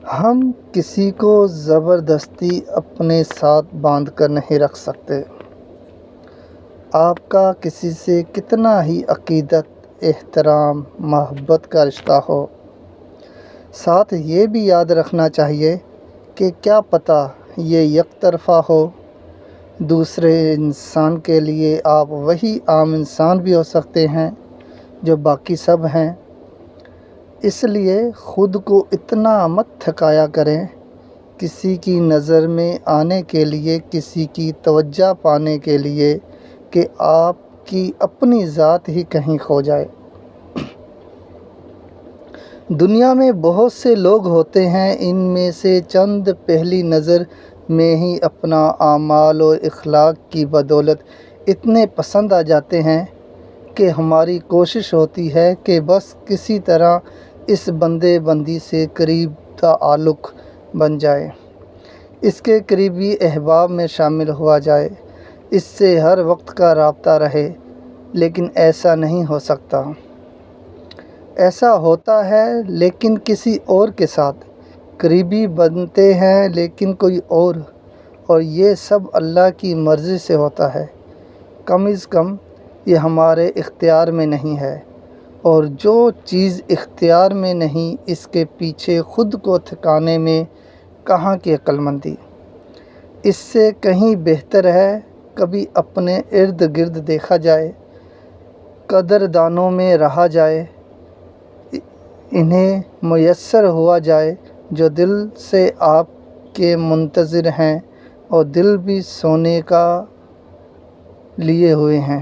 ہم کسی کو زبردستی اپنے ساتھ باندھ کر نہیں رکھ سکتے۔ آپ کا کسی سے کتنا ہی عقیدت، احترام، محبت کا رشتہ ہو، ساتھ یہ بھی یاد رکھنا چاہیے کہ کیا پتہ یہ یک طرفہ ہو۔ دوسرے انسان کے لیے آپ وہی عام انسان بھی ہو سکتے ہیں جو باقی سب ہیں۔ اس لیے خود کو اتنا مت تھکایا کریں کسی کی نظر میں آنے کے لیے، کسی کی توجہ پانے کے لیے کہ آپ کی اپنی ذات ہی کہیں کھو جائے۔ دنیا میں بہت سے لوگ ہوتے ہیں، ان میں سے چند پہلی نظر میں ہی اپنا اعمال و اخلاق کی بدولت اتنے پسند آ جاتے ہیں کہ ہماری کوشش ہوتی ہے کہ بس کسی طرح اس بندے بندی سے قریب تعلق بن جائے، اس کے قریبی احباب میں شامل ہوا جائے، اس سے ہر وقت کا رابطہ رہے، لیکن ایسا نہیں ہو سکتا۔ ایسا ہوتا ہے لیکن کسی اور کے ساتھ، قریبی بنتے ہیں لیکن کوئی اور یہ سب اللہ کی مرضی سے ہوتا ہے۔ کم از کم یہ ہمارے اختیار میں نہیں ہے، اور جو چیز اختیار میں نہیں، اس کے پیچھے خود کو تھکانے میں کہاں کی عقل مندی۔ اس سے کہیں بہتر ہے کبھی اپنے ارد گرد دیکھا جائے، قدردانوں میں رہا جائے، انہیں میسر ہوا جائے جو دل سے آپ کے منتظر ہیں اور دل بھی سونے کا لیے ہوئے ہیں۔